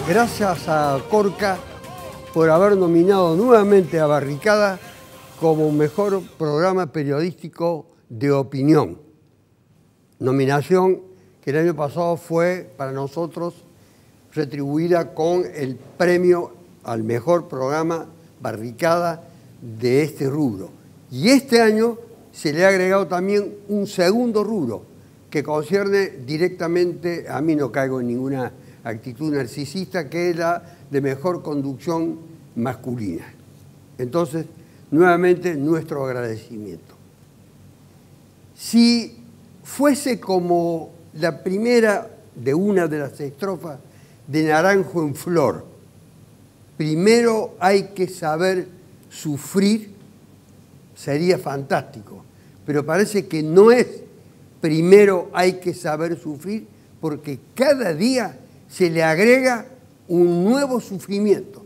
Gracias a Corca por haber nominado nuevamente a Barricada como mejor programa periodístico de opinión. Nominación que el año pasado fue para nosotros retribuida con el premio al mejor programa Barricada de este rubro. Y este año se le ha agregado también un segundo rubro que concierne directamente, a mí no caigo en ninguna actitud narcisista, que es la de mejor conducción masculina. Entonces, nuevamente, nuestro agradecimiento. Si fuese como la primera de una de las estrofas de Naranjo en Flor, primero hay que saber sufrir, sería fantástico. Pero parece que no es primero hay que saber sufrir, porque cada día se le agrega un nuevo sufrimiento.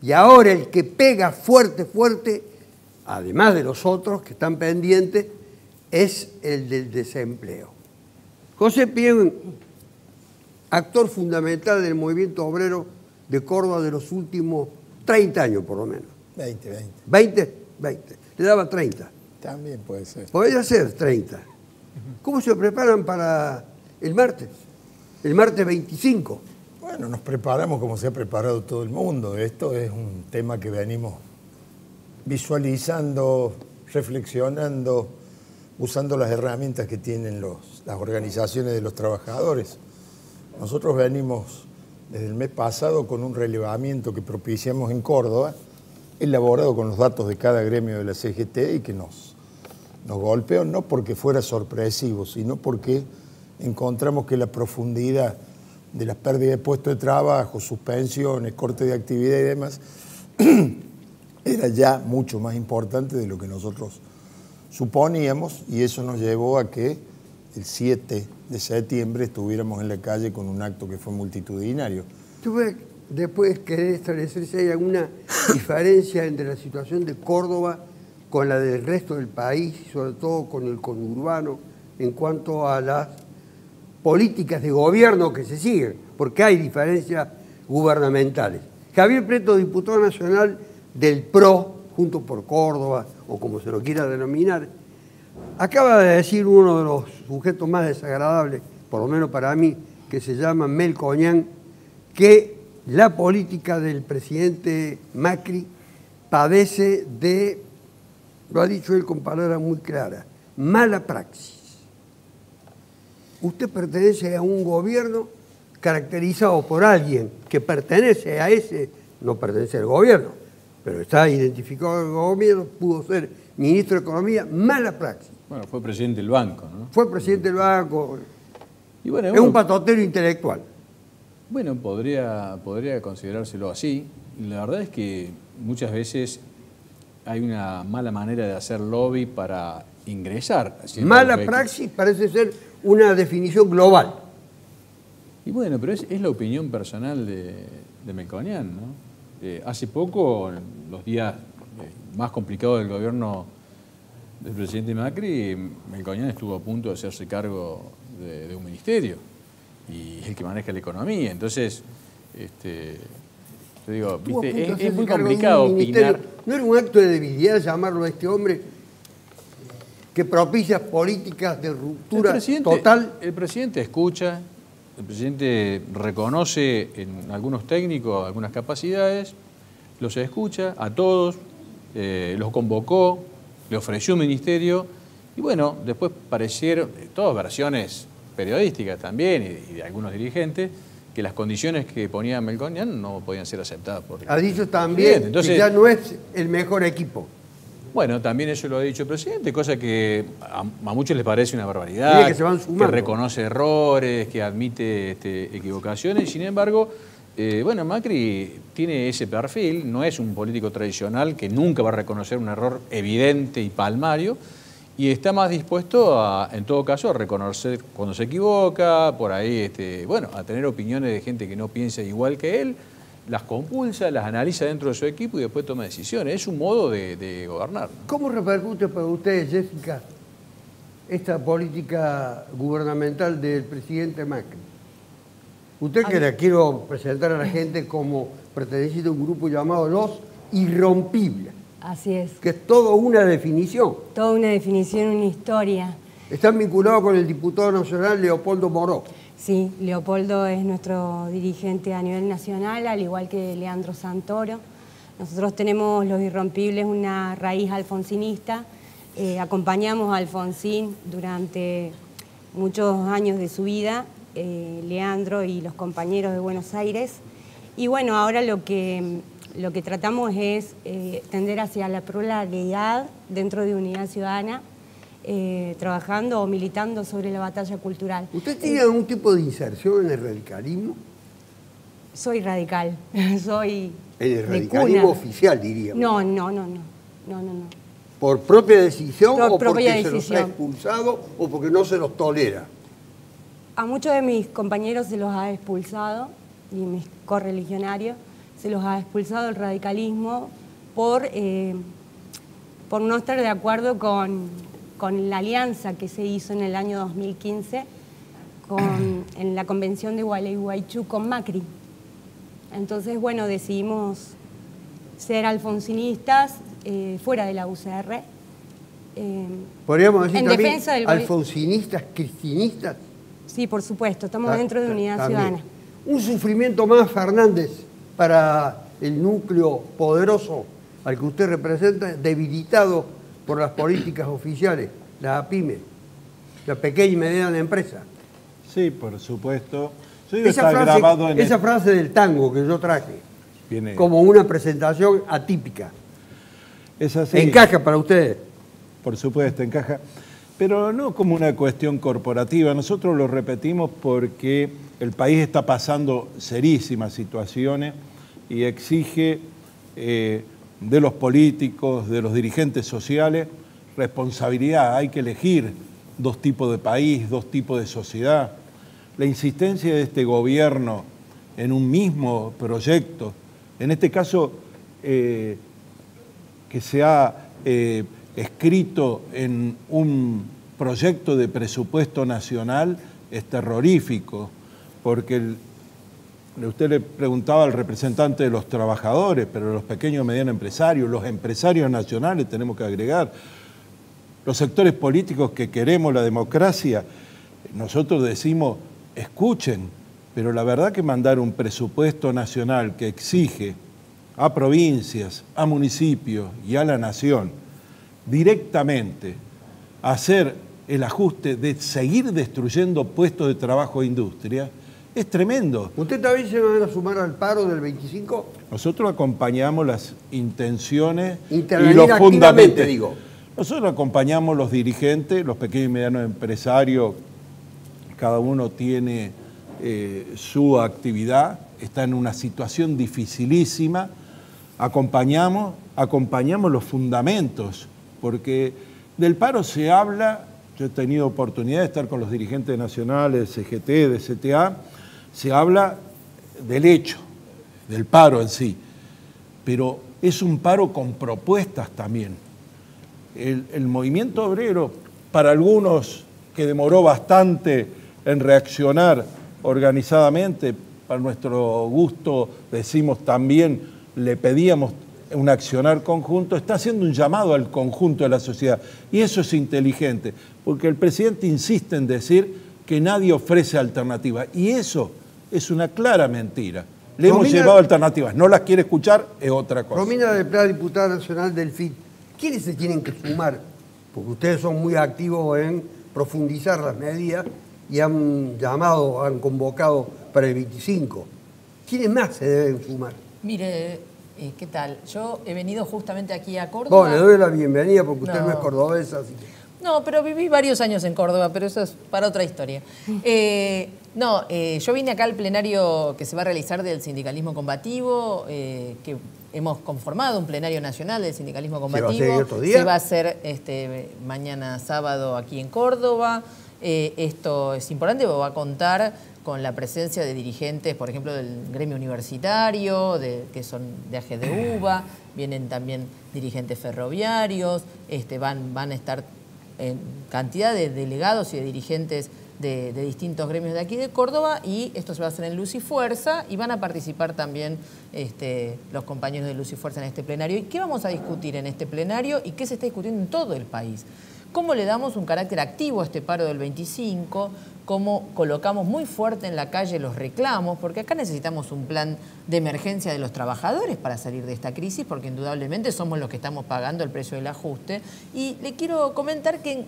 Y ahora el que pega fuerte, fuerte, además de los otros que están pendientes, es el del desempleo. José Pien, actor fundamental del movimiento obrero de Córdoba de los últimos 30 años, por lo menos. 20. ¿20? Le daba 30. También puede ser. Podría ser 30. ¿Cómo se preparan para el martes? El martes 25. Bueno, nos preparamos como se ha preparado todo el mundo. Esto es un tema que venimos visualizando, reflexionando, usando las herramientas que tienen las organizaciones de los trabajadores. Nosotros venimos desde el mes pasado con un relevamiento que propiciamos en Córdoba, elaborado con los datos de cada gremio de la CGT y que nos golpeó, no porque fuera sorpresivo, sino porque encontramos que la profundidad de las pérdidas de puestos de trabajo, suspensiones, corte de actividad y demás, era ya mucho más importante de lo que nosotros suponíamos, y eso nos llevó a que el 7 de septiembre estuviéramos en la calle con un acto que fue multitudinario. ¿Tú después querés establecer si hay alguna diferencia entre la situación de Córdoba con la del resto del país, y sobre todo con el conurbano, en cuanto a las políticas de gobierno que se siguen? Porque hay diferencias gubernamentales. Javier Preto, diputado nacional del PRO, Juntos por Córdoba, o como se lo quiera denominar, acaba de decir uno de los sujetos más desagradables, por lo menos para mí, que se llama Melconian, que la política del presidente Macri padece de, lo ha dicho él con palabras muy claras, mala praxis. Usted pertenece a un gobierno caracterizado por alguien que pertenece a ese, no pertenece al gobierno, pero está identificado al gobierno, pudo ser ministro de Economía, mala praxis. Bueno, fue presidente del banco, ¿no? Fue presidente del banco. Y bueno, es un patotero intelectual. Bueno, podría considerárselo así. La verdad es que muchas veces hay una mala manera de hacer lobby para ingresar. Mala praxis parece ser una definición global. Y bueno, pero es la opinión personal de Melconian, ¿no? Hace poco, en los días más complicados del gobierno del presidente Macri, Melconian estuvo a punto de hacerse cargo de un ministerio y es el que maneja la economía. Entonces, yo digo, ¿viste? Es muy complicado opinar. ¿No era un acto de debilidad llamarlo a este hombre que propicia políticas de ruptura total? El presidente escucha, el presidente reconoce en algunos técnicos algunas capacidades, los escucha a todos, los convocó, le ofreció un ministerio y bueno, después parecieron, todas versiones periodísticas también y de algunos dirigentes, que las condiciones que ponía Melconian no podían ser aceptadas por el ha dicho también Entonces, que ya no es el mejor equipo. Bueno, también eso lo ha dicho el presidente, cosa que a muchos les parece una barbaridad, que reconoce errores, que admite equivocaciones, y sin embargo, bueno, Macri tiene ese perfil, no es un político tradicional que nunca va a reconocer un error evidente y palmario, y está más dispuesto a, en todo caso, a reconocer cuando se equivoca, por ahí, bueno, a tener opiniones de gente que no piensa igual que él, las compulsa, las analiza dentro de su equipo y después toma decisiones. Es un modo de gobernar. ¿Cómo repercute para ustedes, Jessica, esta política gubernamental del presidente Macri? Usted, que la quiero presentar a la gente como perteneciente a un grupo llamado Los Irrompibles. Así es. Que es toda una definición. Toda una definición, una historia. Están vinculados con el diputado nacional Leopoldo Moró. Sí, Leopoldo es nuestro dirigente a nivel nacional, al igual que Leandro Santoro. Nosotros tenemos Los Irrompibles, una raíz alfonsinista. Acompañamos a Alfonsín durante muchos años de su vida, Leandro y los compañeros de Buenos Aires. Y bueno, ahora lo que tratamos es tender hacia la pluralidad dentro de Unidad Ciudadana, trabajando o militando sobre la batalla cultural. ¿Usted tiene algún tipo de inserción en el radicalismo? Soy radical, soy En el de radicalismo cuna. oficial, diríamos. No. ¿Por propia decisión Por o propia porque se los ha decisión. expulsado o porque no se los tolera? A muchos de mis compañeros se los ha expulsado, y mis correligionarios, se los ha expulsado el radicalismo por no estar de acuerdo con la alianza que se hizo en el año 2015 en la convención de Gualeguaychú con Macri. Entonces, bueno, decidimos ser alfonsinistas fuera de la UCR. Podríamos decir en también defensa del alfonsinistas, cristinistas. Sí, por supuesto, estamos dentro de Unidad También. Ciudadana. Un sufrimiento más, Fernández, para el núcleo poderoso al que usted representa, debilitado por las políticas oficiales, la APYME, la pequeña y mediana empresa. Sí, por supuesto. Grabado en Esa frase del tango que yo traje, viene, como una presentación atípica. es así. ¿Encaja para ustedes? Por supuesto, encaja. Pero no como una cuestión corporativa. Nosotros lo repetimos porque el país está pasando serísimas situaciones y exige de los políticos, de los dirigentes sociales, responsabilidad. Hay que elegir dos tipos de país, dos tipos de sociedad. La insistencia de este gobierno en un mismo proyecto, en este caso que se ha escrito en un proyecto de presupuesto nacional, es terrorífico, porque usted le preguntaba al representante de los trabajadores, pero los pequeños y medianos empresarios, los empresarios nacionales tenemos que agregar, los sectores políticos que queremos la democracia, nosotros decimos, escuchen, pero la verdad que mandar un presupuesto nacional que exige a provincias, a municipios y a la nación directamente hacer el ajuste de seguir destruyendo puestos de trabajo e industria, es tremendo. ¿Usted también se van a sumar al paro del 25? Nosotros acompañamos las intenciones y Intervenir los activamente, fundamentos. digo. Nosotros acompañamos los dirigentes, los pequeños y medianos empresarios, cada uno tiene su actividad, está en una situación dificilísima. Acompañamos los fundamentos, porque del paro se habla, yo he tenido oportunidad de estar con los dirigentes nacionales, de CGT, de CTA, se habla del hecho, del paro en sí, pero es un paro con propuestas también. El movimiento obrero, para algunos que demoró bastante en reaccionar organizadamente, para nuestro gusto decimos también, le pedíamos un accionar conjunto, está haciendo un llamado al conjunto de la sociedad. Y eso es inteligente, porque el presidente insiste en decir que nadie ofrece alternativas. Y eso es una clara mentira. Le hemos llevado alternativas, no las quiere escuchar, es otra cosa. Romina del Pla, diputada nacional del FIT, ¿quiénes se tienen que sumar? Porque ustedes son muy activos en profundizar las medidas y han convocado para el 25. ¿Quiénes más se deben sumar? Mire, ¿qué tal? Yo he venido justamente aquí a Córdoba. Bueno, le doy la bienvenida porque usted no es cordobesa, así que... No, pero viví varios años en Córdoba, pero eso es para otra historia. Yo vine acá al plenario que se va a realizar del sindicalismo combativo, que hemos conformado un plenario nacional del sindicalismo combativo. ¿Se va a hacer estos días? Se va a hacer mañana sábado aquí en Córdoba. Esto es importante porque va a contar con la presencia de dirigentes, por ejemplo, del gremio universitario, que son de AGDUBA, vienen también dirigentes ferroviarios, van a estar en cantidad de delegados y de dirigentes de distintos gremios de aquí de Córdoba, y esto se va a hacer en Luz y Fuerza, y van a participar también los compañeros de Luz y Fuerza en este plenario. ¿Y qué vamos a discutir en este plenario y qué se está discutiendo en todo el país? ¿Cómo le damos un carácter activo a este paro del 25? ¿Cómo colocamos muy fuerte en la calle los reclamos? Porque acá necesitamos un plan de emergencia de los trabajadores para salir de esta crisis, porque indudablemente somos los que estamos pagando el precio del ajuste. Y le quiero comentar que en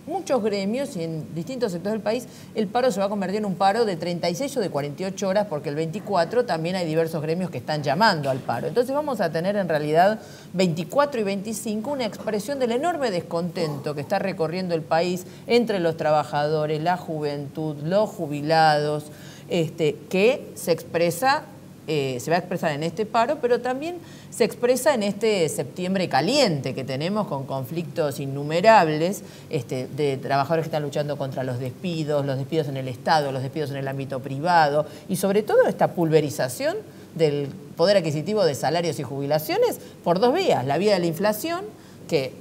muchos gremios y en distintos sectores del país el paro se va a convertir en un paro de 36 o de 48 horas, porque el 24 también hay diversos gremios que están llamando al paro. Entonces vamos a tener en realidad 24 y 25 una expresión del enorme descontento que está recorriendo el país entre los trabajadores, la juventud, los jubilados, que se expresa, se va a expresar en este paro, pero también se expresa en este septiembre caliente que tenemos, con conflictos innumerables de trabajadores que están luchando contra los despidos en el Estado, los despidos en el ámbito privado, y sobre todo esta pulverización del poder adquisitivo de salarios y jubilaciones por dos vías: la vía de la inflación, que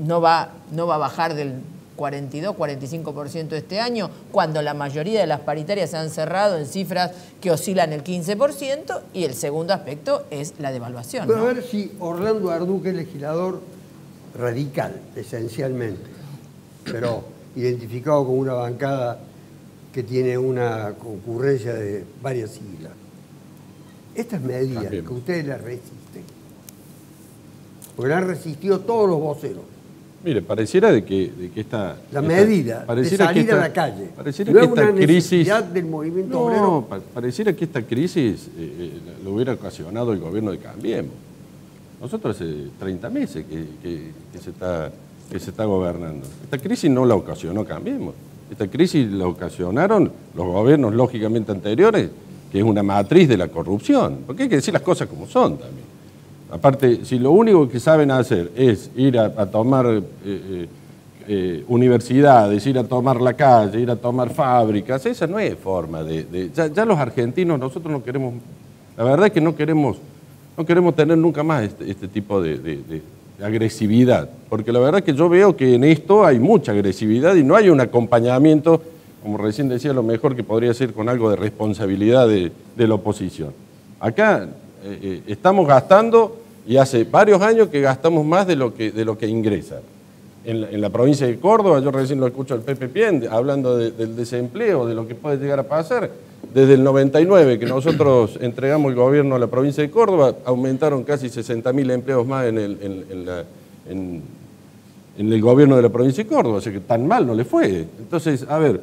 no va a bajar del 42-45% este año, cuando la mayoría de las paritarias se han cerrado en cifras que oscilan el 15%, y el segundo aspecto es la devaluación, ¿no? Pero a ver si Orlando Arduque es legislador radical, esencialmente, pero identificado con una bancada que tiene una concurrencia de varias siglas. Estas medidas que ustedes las resisten, porque las han resistido todos los voceros. Mire, pareciera de que esta... La medida de salir a la calle. Pareciera no que es una esta necesidad crisis... del movimiento obrero. Pareciera que esta crisis lo hubiera ocasionado el gobierno de Cambiemos. Nosotros hace 30 meses que se está gobernando. Esta crisis no la ocasionó Cambiemos. Esta crisis la ocasionaron los gobiernos lógicamente anteriores, que es una matriz de la corrupción. Porque hay que decir las cosas como son también. Aparte, si lo único que saben hacer es ir a tomar universidades, ir a tomar la calle, ir a tomar fábricas, esa no es forma ya los argentinos, nosotros no queremos, la verdad es que no queremos tener nunca más este tipo de agresividad, porque la verdad es que yo veo que en esto hay mucha agresividad y no hay un acompañamiento, como recién decía, lo mejor que podría ser con algo de responsabilidad de la oposición. Acá estamos gastando, y hace varios años que gastamos más de lo que ingresa. En la provincia de Córdoba, yo recién lo escucho al Pepe Pien hablando del desempleo, de lo que puede llegar a pasar. Desde el 99 que nosotros entregamos el gobierno a la provincia de Córdoba, aumentaron casi 60.000 empleos más en el gobierno de la provincia de Córdoba, o sea que tan mal no le fue. Entonces, a ver,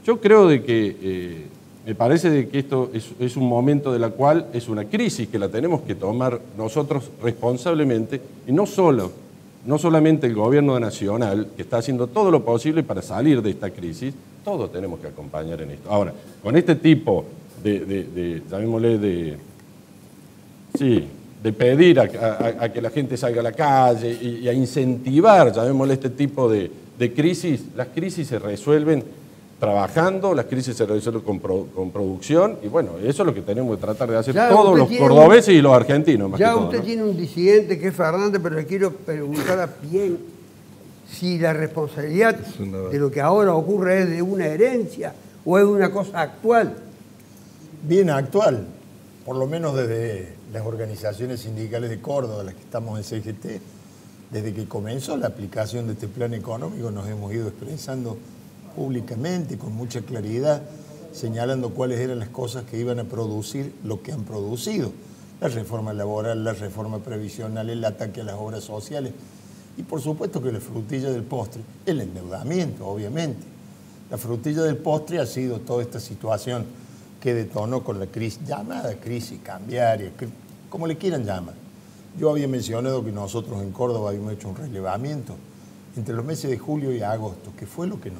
yo creo de que me parece de que esto es un momento de la cual es una crisis que la tenemos que tomar nosotros responsablemente, y no solamente el gobierno nacional, que está haciendo todo lo posible para salir de esta crisis, todos tenemos que acompañar en esto. Ahora, con este tipo llamémosle de pedir a que la gente salga a la calle y a incentivar, llamémosle este tipo de crisis, las crisis se resuelven trabajando, las crisis se resuelven con producción, y bueno, eso es lo que tenemos que tratar de hacer todos los cordobeses y los argentinos. Más ya que todo, usted, ¿no? Tiene un disidente que es Fernández, pero le quiero preguntar a Pien si la responsabilidad de lo que ahora ocurre es de una herencia o es de una cosa actual. Bien actual, por lo menos desde las organizaciones sindicales de Córdoba, las que estamos en CGT, desde que comenzó la aplicación de este plan económico nos hemos ido expresando públicamente, con mucha claridad, señalando cuáles eran las cosas que iban a producir lo que han producido: la reforma laboral, la reforma previsional, el ataque a las obras sociales, y por supuesto que la frutilla del postre, el endeudamiento, obviamente. La frutilla del postre ha sido toda esta situación que detonó con la crisis, llamada crisis cambiaria, como le quieran llamar. Yo había mencionado que nosotros en Córdoba habíamos hecho un relevamiento entre los meses de julio y agosto, que fue lo que no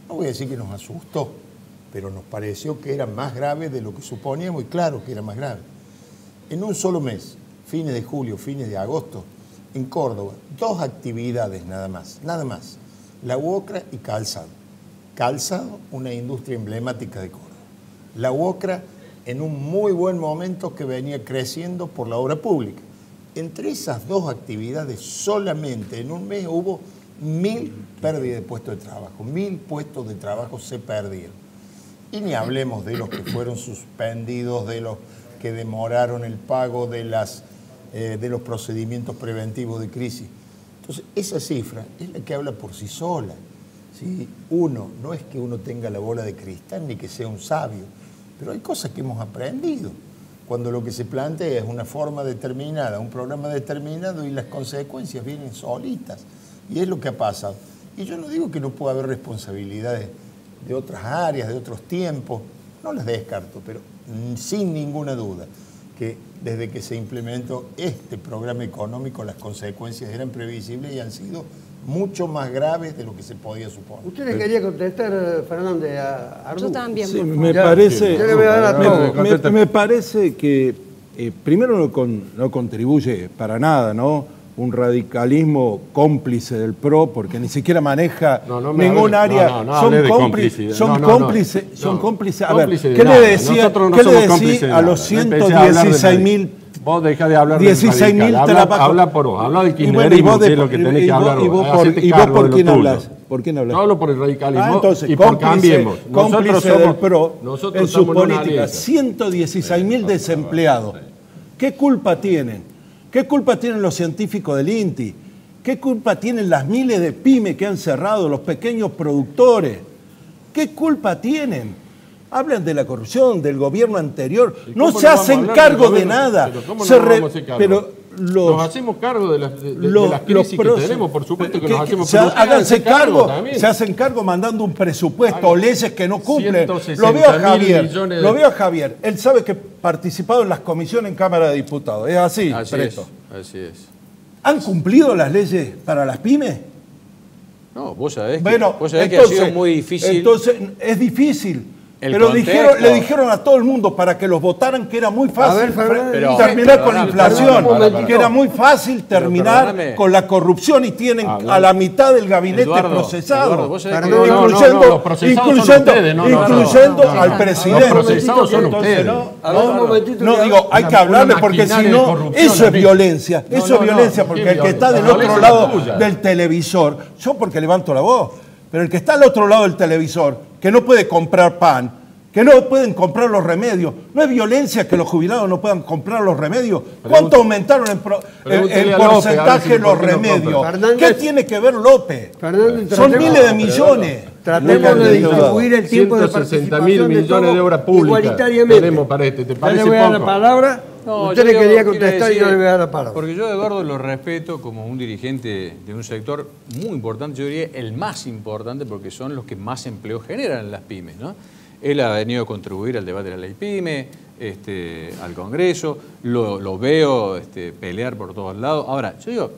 voy a decir que nos asustó, pero nos pareció que era más grave de lo que suponíamos, y claro que era más grave. En un solo mes, fines de julio, fines de agosto, en Córdoba, 2 actividades nada más, la UOCRA y calzado. calzado, una industria emblemática de Córdoba. La UOCRA en un muy buen momento que venía creciendo por la obra pública. Entre esas dos actividades solamente en un mes hubo 1000 pérdidas de puestos de trabajo, 1000 puestos de trabajo se perdieron. Y ni hablemos de los que fueron suspendidos, de los que demoraron el pago de los procedimientos preventivos de crisis. Entonces, esa cifra es la que habla por sí sola. ¿Sí? No es que uno tenga la bola de cristal ni que sea un sabio, pero hay cosas que hemos aprendido. Cuando lo que se plantea es una forma determinada, un programa determinado y las consecuencias vienen solitas. Y es lo que ha pasado. Y yo no digo que no pueda haber responsabilidades de otras áreas, de otros tiempos, no las descarto, pero sin ninguna duda que desde que se implementó este programa económico las consecuencias eran previsibles y han sido mucho más graves de lo que se podía suponer. ¿Usted le quería contestar, Fernández, a Ardú? Yo también. Sí, por me favor. parece, Yo le voy a dar a todos. me parece que primero no contribuye para nada, ¿no? Un radicalismo cómplice del PRO, porque ni siquiera maneja ningún área. Son cómplices. Son cómplices. A ver, ¿qué le decía a los 116.000? Vos dejá de hablar 16.000 trabajos. Habla por vos, habla del kirchnerismo, que es lo que tenés que hablar. ¿Y vos por quién hablas? ¿Por quién hablas? Yo hablo por el radicalismo entonces, y por Cambiemos. Cómplice del PRO en sus somos una políticas. alianza. 116.000 desempleados. ¿Qué culpa tienen? ¿Qué culpa tienen los científicos del INTI? ¿Qué culpa tienen las miles de pymes que han cerrado, los pequeños productores? ¿Qué culpa tienen? Hablan de la corrupción, del gobierno anterior. No se hacen cargo de nada. Pero ¿cómo no vamos a hacer cargo? Pero nos hacemos cargo de las crisis que tenemos, por supuesto que nos hacemos cargo. Háganse cargo, también. Se hacen cargo mandando un presupuesto o leyes que no cumplen. Lo veo a Javier. Él sabe que ha participado en las comisiones en Cámara de Diputados. Es así, Preto. Así es. ¿Han cumplido las leyes para las pymes? No, vos sabés que, bueno, que ha sido muy difícil. Entonces, es difícil. Pero le dijeron a todo el mundo para que los votaran que era muy fácil terminar con la inflación, que era muy fácil terminar con la corrupción y tienen a la mitad del gabinete procesado, incluyendo al presidente. Los procesados son ustedes. No, digo, hay que hablarle porque si no, eso es violencia. Eso es violencia porque el que está del otro lado del televisor, yo porque levanto la voz, pero el que está al otro lado del televisor, que no puede comprar pan, que no pueden comprar los remedios. ¿No es violencia que los jubilados no puedan comprar los remedios? ¿Cuánto aumentaron en porcentaje los remedios? ¿Qué tiene que ver López? Son miles de millones. Tratemos de distribuir el tiempo de 160.000 millones de obras públicas tenemos para este. ¿Te parece poco? Le voy a dar la palabra. No, usted le quería contestar y yo le voy a dar la palabra. Porque yo a Eduardo lo respeto como un dirigente de un sector muy importante, yo diría el más importante porque son los que más empleo generan en las pymes, ¿no? Él ha venido a contribuir al debate de la ley PYME, al Congreso, lo veo pelear por todos lados. Ahora, yo digo,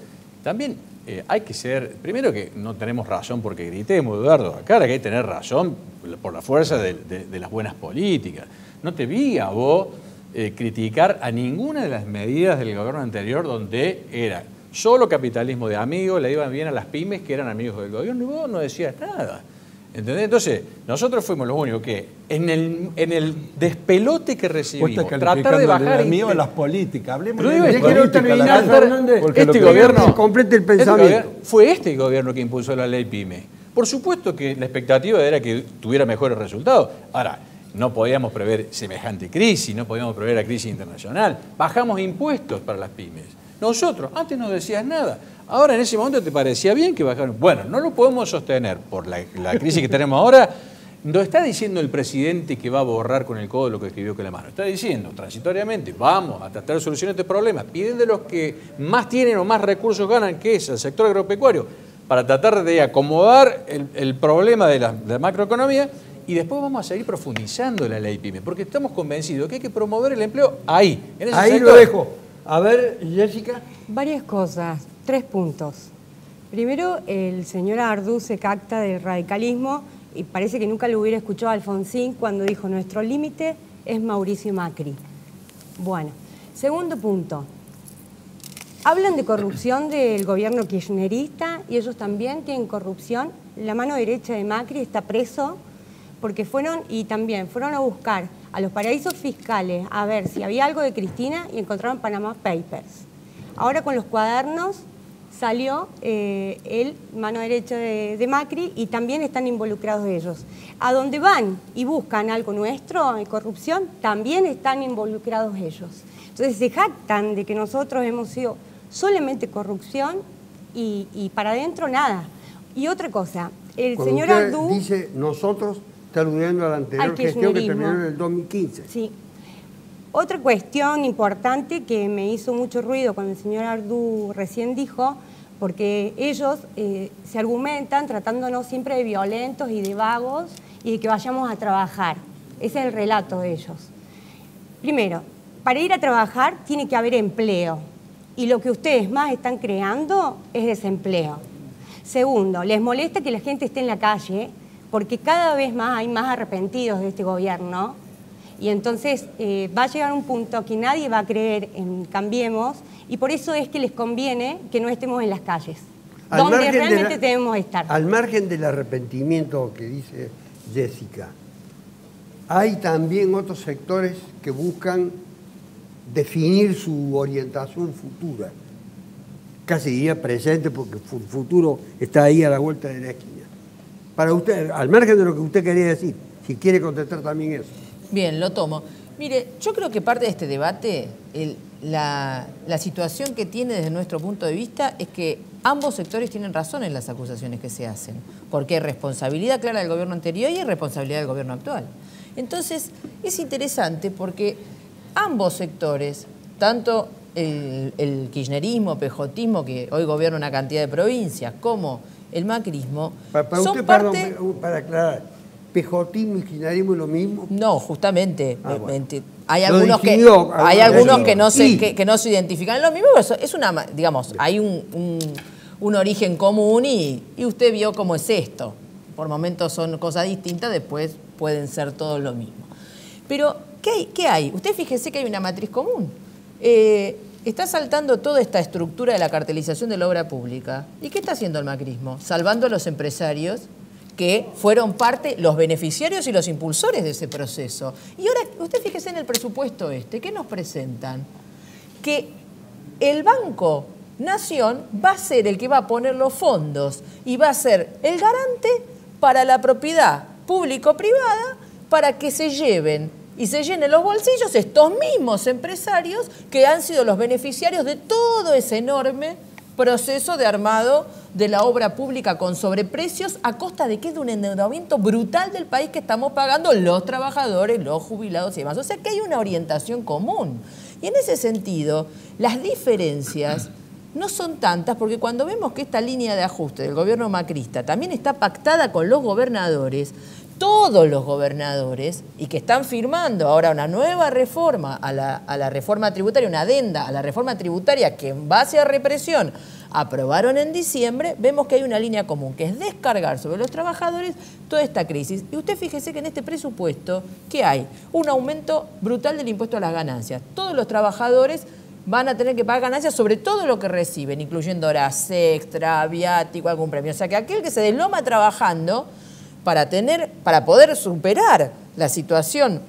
también hay que ser, primero que no tenemos razón porque gritemos, Eduardo, acá hay que tener razón por la fuerza de las buenas políticas. No te vi a vos criticar a ninguna de las medidas del gobierno anterior donde era solo capitalismo de amigos, le iban bien a las pymes que eran amigos del gobierno y vos no decías nada. ¿Entendés? Entonces, nosotros fuimos los únicos que en el despelote que recibimos, tratar de bajar... mío en las políticas, hablemos de política. Quiero terminar, Fernández, este gobierno... complete el pensamiento. Fue este gobierno que impulsó la ley PYME. Por supuesto que la expectativa era que tuviera mejores resultados. Ahora, no podíamos prever semejante crisis, no podíamos prever la crisis internacional. Bajamos impuestos para las pymes. Nosotros, antes no decías nada. Ahora, en ese momento, ¿te parecía bien que bajaron? Bueno, no lo podemos sostener por la crisis que tenemos ahora. No está diciendo el presidente que va a borrar con el codo lo que escribió con la mano. Está diciendo, transitoriamente, vamos a tratar de solucionar este problema. Piden de los que más tienen o más recursos ganan, que es el sector agropecuario, para tratar de acomodar el problema de la macroeconomía. Y después vamos a seguir profundizando la ley PYME, porque estamos convencidos que hay que promover el empleo ahí, en ese ahí sector. Lo dejo. A ver, Jessica. Varias cosas, 3 puntos. Primero, el señor Ardú se capta del radicalismo y parece que nunca lo hubiera escuchado a Alfonsín cuando dijo nuestro límite es Mauricio Macri. Bueno, segundo punto. Hablan de corrupción del gobierno kirchnerista y ellos también tienen corrupción. La mano derecha de Macri está preso porque fueron a buscar a los paraísos fiscales a ver si había algo de Cristina y encontraron Panama Papers. Ahora con los cuadernos salió el mano derecha de Macri y también están involucrados ellos. A donde van y buscan algo nuestro de corrupción, también están involucrados ellos. Entonces se jactan de que nosotros hemos sido solamente corrupción y para adentro nada. Y otra cosa, el Cuando señor usted Ardú... dice nosotros, está aludiendo a la anterior gestión que terminó en el 2015. Sí. Otra cuestión importante que me hizo mucho ruido cuando el señor Ardú recién dijo, porque ellos se argumentan tratándonos siempre de violentos y de vagos y de que vayamos a trabajar. Ese es el relato de ellos. Primero, para ir a trabajar tiene que haber empleo y lo que ustedes más están creando es desempleo. Segundo, les molesta que la gente esté en la calle porque cada vez más hay más arrepentidos de este gobierno y entonces va a llegar un punto que nadie va a creer en Cambiemos y por eso es que les conviene que no estemos en las calles, donde realmente debemos estar. Al margen del arrepentimiento que dice Jessica, hay también otros sectores que buscan definir su orientación futura. Casi diría presente porque el futuro está ahí a la vuelta de la esquina. Para usted, al margen de lo que usted quería decir, si quiere contestar también eso. Bien, lo tomo. Mire, yo creo que parte de este debate, la situación que tiene desde nuestro punto de vista es que ambos sectores tienen razón en las acusaciones que se hacen, porque hay responsabilidad clara del gobierno anterior y hay responsabilidad del gobierno actual. Entonces, es interesante porque ambos sectores, tanto el kirchnerismo, pejotismo, que hoy gobierna una cantidad de provincias, como el macrismo, para son usted, parte... perdón, para aclarar, ¿pejotismo y kirchnerismo es lo mismo? No, justamente. Bueno. Hay algunos que no se identifican. Es lo mismo, pero es una, digamos, hay un origen común y usted vio cómo es esto. Por momentos son cosas distintas, después pueden ser todos lo mismo. Pero, ¿qué hay? Usted fíjese que hay una matriz común. Está saltando toda esta estructura de la cartelización de la obra pública. ¿Y qué está haciendo el macrismo? Salvando a los empresarios que fueron parte, los beneficiarios y los impulsores de ese proceso. Y ahora, usted fíjese en el presupuesto ¿qué nos presentan? Que el Banco Nación va a ser el que va a poner los fondos y va a ser el garante para la propiedad público-privada para que se lleven y se llenen los bolsillos estos mismos empresarios que han sido los beneficiarios de todo ese enorme proceso de armado de la obra pública con sobreprecios a costa de que es de un endeudamiento brutal del país que estamos pagando los trabajadores, los jubilados y demás. O sea que hay una orientación común. Y en ese sentido, las diferencias no son tantas porque cuando vemos que esta línea de ajuste del gobierno macrista también está pactada con los gobernadores, todos los gobernadores, y que están firmando ahora una nueva reforma a la reforma tributaria, una adenda a la reforma tributaria que en base a represión aprobaron en diciembre, vemos que hay una línea común, que es descargar sobre los trabajadores toda esta crisis. Y usted fíjese que en este presupuesto, ¿qué hay? Un aumento brutal del impuesto a las ganancias. Todos los trabajadores van a tener que pagar ganancias sobre todo lo que reciben, incluyendo horas extra, viático, algún premio. O sea que aquel que se desloma trabajando para poder superar la situación,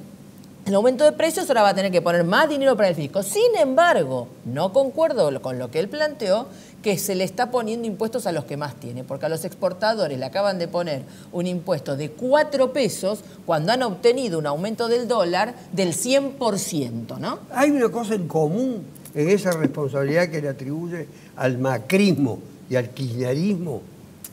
el aumento de precios, ahora va a tener que poner más dinero para el fisco. Sin embargo, no concuerdo con lo que él planteó, que se le está poniendo impuestos a los que más tienen, porque a los exportadores le acaban de poner un impuesto de 4 pesos cuando han obtenido un aumento del dólar del 100%, ¿no? Hay una cosa en común en esa responsabilidad que le atribuye al macrismo y al kirchnerismo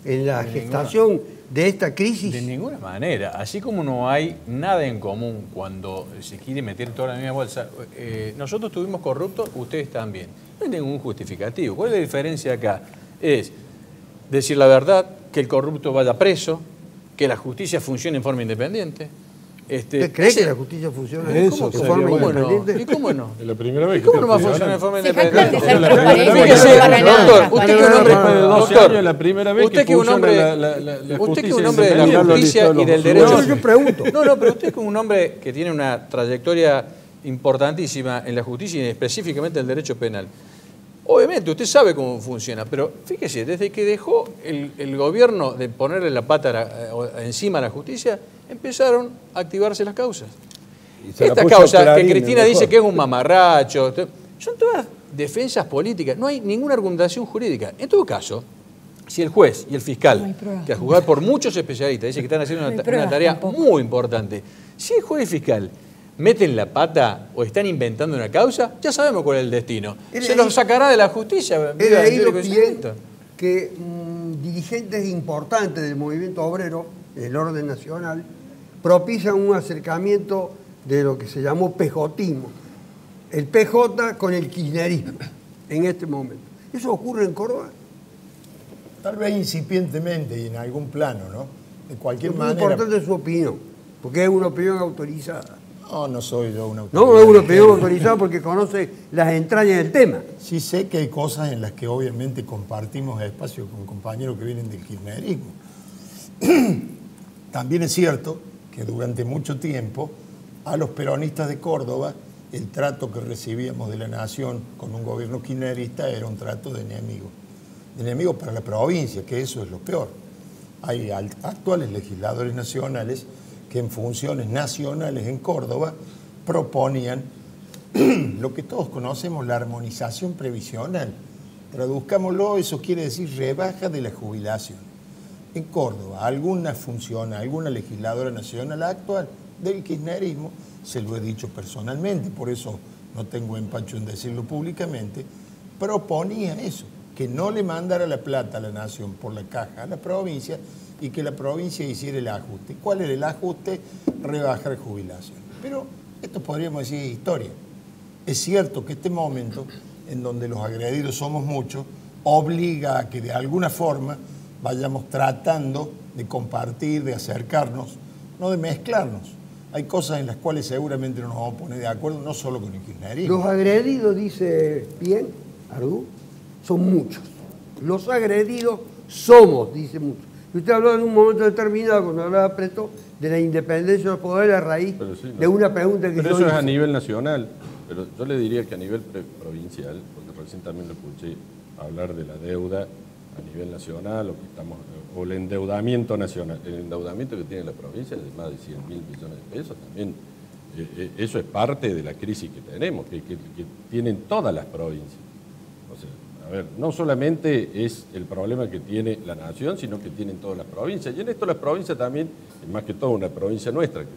en la gestación de esta crisis. De ninguna manera. Así como no hay nada en común cuando se quiere meter toda la misma bolsa, nosotros estuvimos corruptos, ustedes también. No hay ningún justificativo. ¿Cuál es la diferencia acá? Es decir la verdad, que el corrupto vaya preso, que la justicia funcione en forma independiente. ¿Usted cree que la justicia funciona en forma independiente? ¿Y cómo no? Es la primera vez que ¿Cómo no va a funcionar en forma independiente? Usted que es un hombre de la justicia y del derecho. Yo pregunto. No, pero usted es un hombre que tiene una trayectoria importantísima en la justicia y específicamente en el derecho penal. Obviamente, usted sabe cómo funciona, pero fíjese, desde que dejó el gobierno de ponerle la pata encima a la justicia, empezaron a activarse las causas. Esta causa que Cristina dice que es un mamarracho, son todas defensas políticas, no hay ninguna argumentación jurídica. En todo caso, si el juez y el fiscal, que a juzgar por muchos especialistas, dice que están haciendo una tarea muy importante, si el juez y el fiscal meten la pata o están inventando una causa, ya sabemos cuál es el destino. Se los sacará de la justicia. He leído bien que dirigentes importantes del movimiento obrero, del orden nacional, propician un acercamiento de lo que se llamó pejotismo. El PJ con el kirchnerismo en este momento. ¿Eso ocurre en Córdoba? Tal vez incipientemente y en algún plano, ¿no? De cualquier manera. Es importante su opinión, porque es una opinión autorizada. No soy yo una autoridad. No es una opinión autorizada porque conoce las entrañas del tema. Sí sé que hay cosas en las que obviamente compartimos espacio con compañeros que vienen del kirchnerismo. También es cierto que durante mucho tiempo a los peronistas de Córdoba el trato que recibíamos de la nación con un gobierno kirchnerista era un trato de enemigo. De enemigo para la provincia, que eso es lo peor. Hay actuales legisladores nacionales que en funciones nacionales en Córdoba proponían lo que todos conocemos, la armonización previsional. Traduzcámoslo, eso quiere decir rebaja de la jubilación. En Córdoba, alguna legisladora nacional actual del kirchnerismo, se lo he dicho personalmente, por eso no tengo empacho en decirlo públicamente, proponía eso, que no le mandara la plata a la nación por la caja a la provincia y que la provincia hiciera el ajuste. ¿Cuál era el ajuste? Rebajar jubilación. Pero esto podríamos decir historia. Es cierto que este momento, en donde los agredidos somos muchos, obliga a que de alguna forma vayamos tratando de compartir, de acercarnos, no de mezclarnos. Hay cosas en las cuales seguramente no nos vamos a poner de acuerdo, no solo con el kirchnerismo. Los agredidos, dice bien Ardú, son muchos. Los agredidos somos, dice muchos. Y usted habló en un momento determinado, cuando hablaba Preto, de la independencia de los poderes a raíz de una pregunta que yo hice. Pero eso es a nivel nacional. Pero yo le diría que a nivel provincial, porque recién también lo escuché hablar de la deuda a nivel nacional, o el endeudamiento nacional. El endeudamiento que tiene la provincia es de más de 100.000 millones de pesos también. Eso es parte de la crisis que tenemos, que tienen todas las provincias. O sea, a ver, no solamente es el problema que tiene la nación, sino que tienen todas las provincias. Y en esto las provincias también, es más que todo una provincia nuestra, que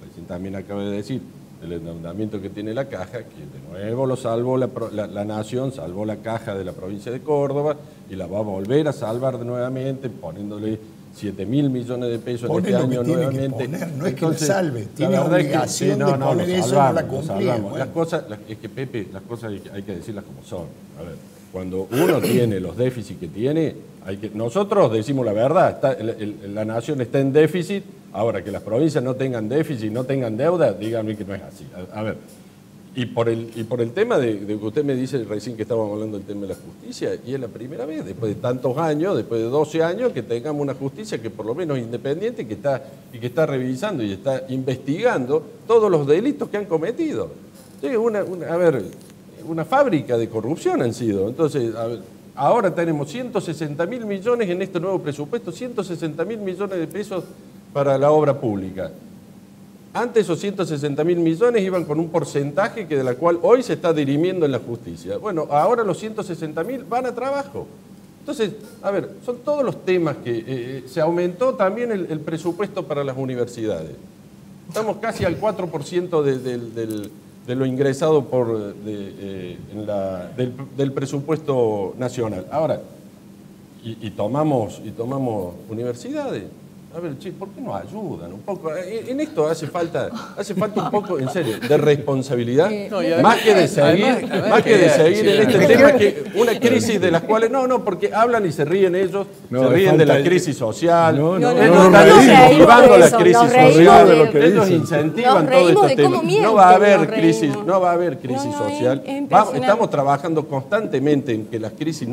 recién también acabo de decir, el endeudamiento que tiene la Caja, que de nuevo lo salvó la nación, salvó la Caja de la provincia de Córdoba y la va a volver a salvar nuevamente poniéndole 7.000 millones de pesos en este año nuevamente. No es que la salve, tiene obligación de poner eso, no la cumplía. Las cosas, es que Pepe, las cosas hay que decirlas como son. A ver, cuando uno tiene los déficits que tiene, nosotros decimos la verdad, la nación está en déficit. Ahora, que las provincias no tengan déficit, no tengan deuda, díganme que no es así. A ver, y por el tema de que usted me dice recién que estábamos hablando del tema de la justicia, y es la primera vez, después de tantos años, después de 12 años, que tengamos una justicia que por lo menos independiente, que está revisando y está investigando todos los delitos que han cometido. Sí, una fábrica de corrupción han sido. Entonces, a ver, ahora tenemos 160.000 millones en este nuevo presupuesto, 160.000 millones de pesos para la obra pública. Antes esos 160.000 millones iban con un porcentaje de la cual hoy se está dirimiendo en la justicia. Bueno, ahora los 160.000 van a trabajo. Entonces, a ver, son todos los temas que se aumentó también el presupuesto para las universidades. Estamos casi al 4% de lo ingresado del presupuesto nacional. Ahora, y tomamos universidades. A ver, che, ¿por qué no ayudan un poco? En esto hace falta un poco, en serio, de responsabilidad, más que de seguir en este tema, que una crisis de las cuales, porque hablan y se ríen ellos, se ríen de la crisis social, ellos están incentivando la crisis social, ellos incentivan todos estos temas. No va a haber crisis social. Estamos trabajando constantemente en que las crisis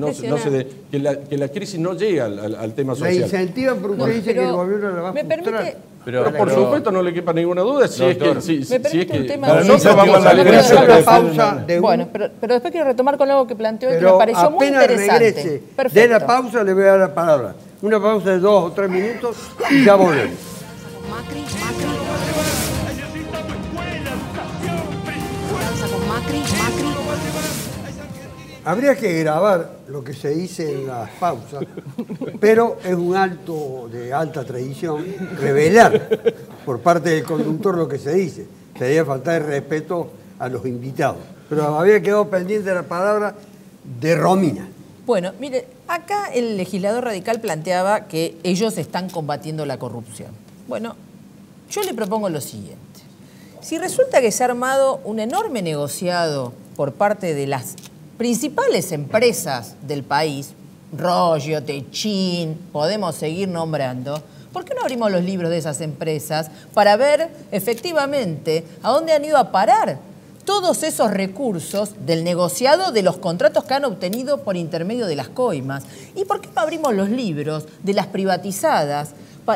que la crisis no llegue al tema social. La incentivan porque usted dice que el gobierno la va a frustrar. Pero por supuesto no le quepa ninguna duda si es Doctor, que... Si, ¿Me si permite es que un tema? Para Nosotros nosotros vamos la a iglesia hacer que una pausa de Bueno, pero después quiero retomar con algo que planteó y que me Pero pareció muy apenas interesante. regrese Perfecto. de la pausa le voy a dar la palabra. Una pausa de 2 o 3 minutos y ya volvemos. Macri, danza con Macri. Habría que grabar lo que se dice en las pausas, pero es un acto de alta tradición revelar por parte del conductor lo que se dice. Sería faltar el respeto a los invitados. Pero había quedado pendiente la palabra de Romina. Bueno, mire, acá el legislador radical planteaba que ellos están combatiendo la corrupción. Bueno, yo le propongo lo siguiente. Si resulta que se ha armado un enorme negociado por parte de las principales empresas del país, Rollo, Techín, podemos seguir nombrando, ¿por qué no abrimos los libros de esas empresas para ver efectivamente a dónde han ido a parar todos esos recursos del negociado de los contratos que han obtenido por intermedio de las coimas? ¿Y por qué no abrimos los libros de las privatizadas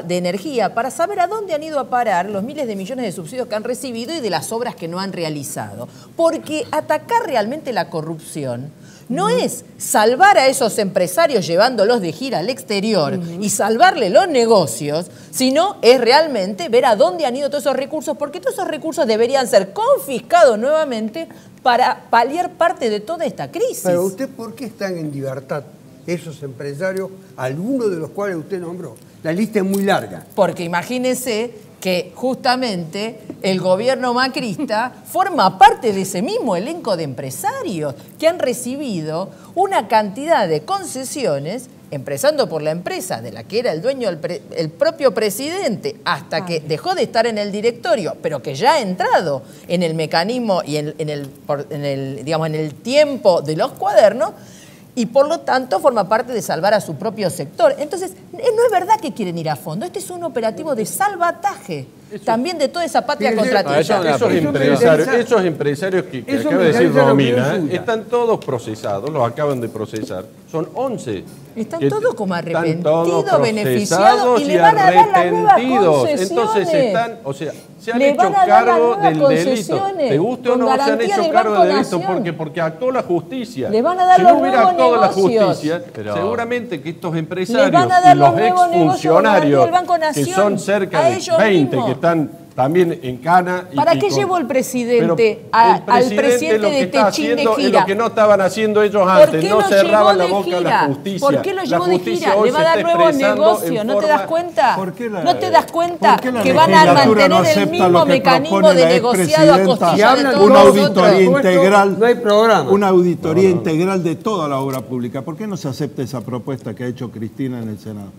de energía para saber a dónde han ido a parar los miles de millones de subsidios que han recibido y de las obras que no han realizado? Porque atacar realmente la corrupción no es salvar a esos empresarios llevándolos de gira al exterior y salvarle los negocios, sino es realmente ver a dónde han ido todos esos recursos, porque todos esos recursos deberían ser confiscados nuevamente para paliar parte de toda esta crisis. Pero usted, ¿por qué están en libertad esos empresarios, algunos de los cuales usted nombró? La lista es muy larga. Porque imagínense que justamente el gobierno macrista forma parte de ese mismo elenco de empresarios que han recibido una cantidad de concesiones, empezando por la empresa de la que era el dueño el propio presidente, hasta que dejó de estar en el directorio, pero que ya ha entrado en el mecanismo y en el tiempo de los cuadernos, y por lo tanto forma parte de salvar a su propio sector. Entonces, no es verdad que quieren ir a fondo. Este es un operativo de salvataje también de toda esa patria contratista. Esos empresarios que Eso acaba me de decir interesa la opinión Romina, suya. están todos procesados, los acaban de procesar. Son 11. Están que todos como están arrepentidos, todos beneficiados, y le van a dar las nuevas arrepentidos. concesiones. Entonces están, o sea, se han Le hecho van a dar cargo las nuevas del delito. concesiones, ¿Te guste o con no? Se han garantía hecho del cargo Banco del delito. Nación. ¿Por qué? Porque actuó la justicia. Le van a dar si los no hubiera nuevos actuado la negocios. justicia, Pero- seguramente que estos Le empresarios van a dar y los los nuevos negocios exfuncionarios, del Banco que Nación son cerca a de ellos 20 mismos. que están también en cana. ¿Para qué llevó el presidente al presidente lo que de está Techín de haciendo es gira? lo que no estaban haciendo ellos ¿Por antes, qué no lo cerraban llevó la de boca a la gira? justicia. ¿Por qué lo La llevó de justicia gira? hoy ¿Le va a se dar está nuevos expresando negocios? en ¿No te das forma- cuenta? ¿Por qué la- ¿No te das cuenta ¿por qué la que van a legislatura no mantener el acepta lo mismo que mecanismo propone de la negociado a expresidenta? costilla Si de hablan todos una todos, nosotros? auditoría Por supuesto, integral, no hay programa. una auditoría integral de toda la obra pública. ¿Por qué no se acepta esa propuesta que ha hecho Cristina en el Senado?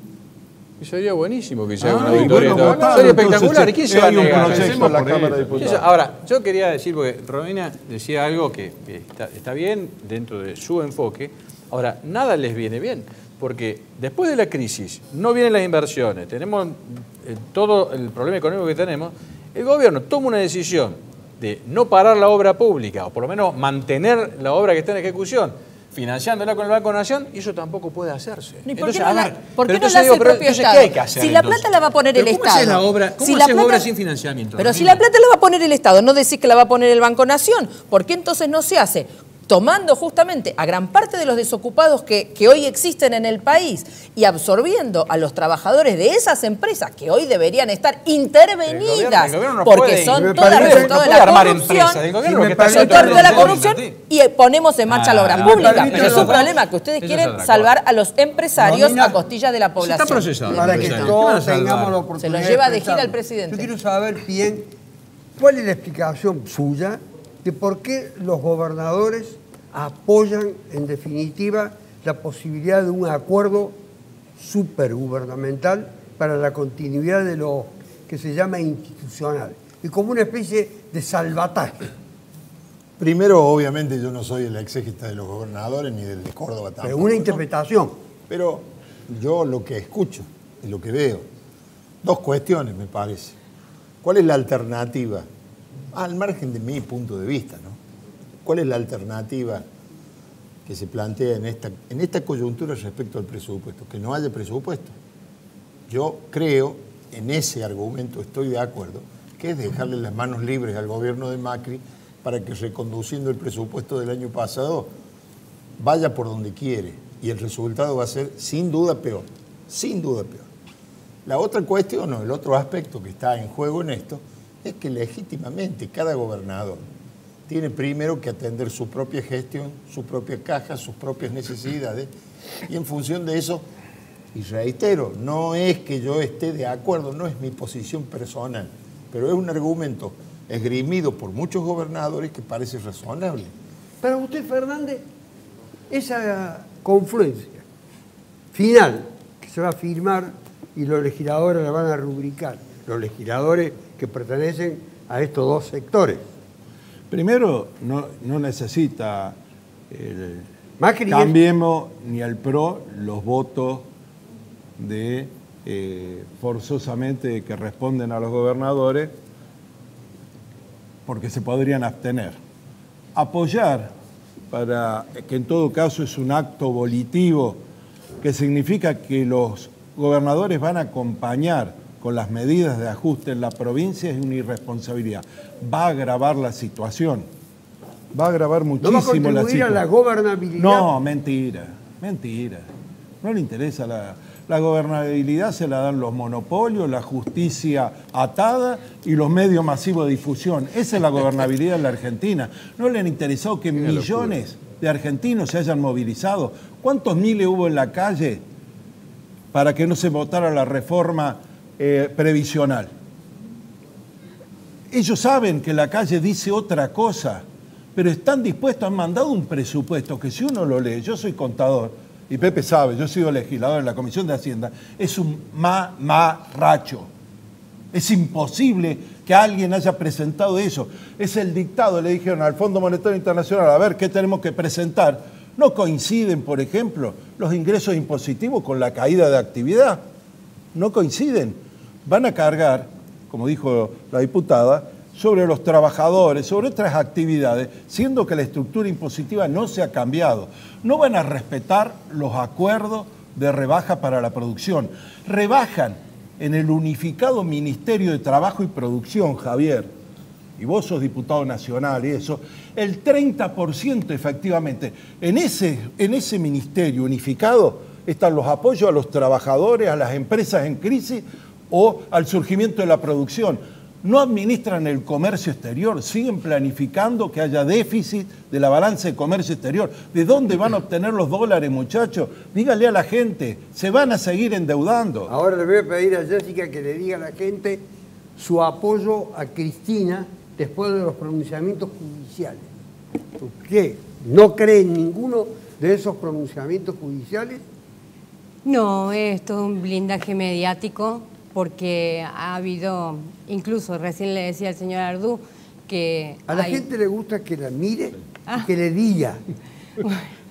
Y sería buenísimo que se haga una bueno, auditoría. votado, Sería entonces, espectacular. ¿Y quién se va a hay un negar? proyecto Hacemos la por Cámara de eso. Diputados. Ahora, yo quería decir, porque Romina decía algo que está bien dentro de su enfoque. Ahora, nada les viene bien, porque después de la crisis no vienen las inversiones, tenemos todo el problema económico que tenemos, el gobierno toma una decisión de no parar la obra pública, o por lo menos mantener la obra que está en ejecución, financiándola con el Banco Nación, y eso tampoco puede hacerse. ¿Y por qué Entonces, no a la, ver, por qué pero no la entonces hace digo, el pero propio entonces, Estado? ¿qué hay que hacer, Si la entonces? plata la va a poner el ¿Pero cómo Estado. haces la obra? ¿Cómo Si la haces plata- obra sin financiamiento? Pero si Romina? la plata la va a poner el Estado, no decís que la va a poner el Banco Nación. ¿Por qué entonces no se hace? Tomando justamente a gran parte de los desocupados que hoy existen en el país y absorbiendo a los trabajadores de esas empresas que hoy deberían estar intervenidas, El gobierno no porque puede- son me todas parece- resultado no de puede la armar corrupción, empresas. El gobierno Sí, lo que me está parece- son haciendo todas de la es corrupción y ponemos en marcha la obra Ah, pública. permítame Pero es un otra- problema que ustedes Eso es quieren otra cosa. salvar a los empresarios Romina, a costillas de la Se población. está procesado. Para que ¿Qué van a todos salvar? tengamos la oportunidad. Se lo lleva de gira expresarlo. el presidente. Yo quiero saber bien cuál es la explicación suya de por qué los gobernadores apoyan, en definitiva, la posibilidad de un acuerdo supergubernamental para la continuidad de lo que se llama institucional y como una especie de salvataje. Primero, obviamente, yo no soy el exégeta de los gobernadores ni del de Córdoba tampoco. Pero una ¿no? interpretación. Pero yo lo que escucho y lo que veo, dos cuestiones me parece. ¿Cuál es la alternativa? Al margen de mi punto de vista, ¿no? ¿Cuál es la alternativa que se plantea en esta coyuntura respecto al presupuesto? Que no haya presupuesto. Yo creo en ese argumento estoy de acuerdo, que es dejarle las manos libres al gobierno de Macri para que, reconduciendo el presupuesto del año pasado, vaya por donde quiere. Y el resultado va a ser sin duda peor, sin duda peor. La otra cuestión, o el otro aspecto que está en juego en esto, es que legítimamente cada gobernador tiene primero que atender su propia gestión, su propia caja, sus propias necesidades, y en función de eso, y reitero, no es que yo esté de acuerdo, no es mi posición personal, pero es un argumento esgrimido por muchos gobernadores que parece razonable. Para usted, Fernández, esa confluencia final que se va a firmar y los legisladores la van a rubricar, los legisladores que pertenecen a estos dos sectores. Primero, no necesita el Macri Cambiemos ni el PRO los votos de forzosamente que responden a los gobernadores, porque se podrían abstener. Apoyar, para que en todo caso es un acto volitivo, que significa que los gobernadores van a acompañar con las medidas de ajuste en la provincia, es una irresponsabilidad. Va a agravar la situación. Va a agravar muchísimo la situación. ¿No va a contribuir a la gobernabilidad? No, mentira, mentira. No le interesa la gobernabilidad, se la dan los monopolios, la justicia atada y los medios masivos de difusión. Esa es la gobernabilidad en la Argentina. ¿No le han interesado que millones de argentinos se hayan movilizado? ¿Cuántos miles hubo en la calle para que no se votara la reforma previsional? Ellos saben que la calle dice otra cosa, pero están dispuestos, han mandado un presupuesto que si uno lo lee, yo soy contador, y Pepe sabe, yo he sido legislador en la Comisión de Hacienda, es un mamarracho. Es imposible que alguien haya presentado eso. Es el dictado, le dijeron al Fondo Monetario Internacional, a ver, ¿qué tenemos que presentar? No coinciden, por ejemplo, los ingresos impositivos con la caída de actividad. No coinciden. Van a cargar, como dijo la diputada, sobre los trabajadores, sobre otras actividades, siendo que la estructura impositiva no se ha cambiado. No van a respetar los acuerdos de rebaja para la producción. Rebajan en el unificado Ministerio de Trabajo y Producción, Javier, y vos sos diputado nacional y eso, el 30% efectivamente. En ese ministerio unificado están los apoyos a los trabajadores, a las empresas en crisis o al surgimiento de la producción. No administran el comercio exterior, siguen planificando que haya déficit de la balanza de comercio exterior. ¿De dónde van a obtener los dólares, muchachos? Díganle a la gente, se van a seguir endeudando. Ahora le voy a pedir a Jessica que le diga a la gente su apoyo a Cristina después de los pronunciamientos judiciales. ¿Por qué? ¿No cree en ninguno de esos pronunciamientos judiciales? No, es todo un blindaje mediático, porque ha habido, incluso recién le decía al señor Ardú, que a la gente le gusta que la mire y que le diga.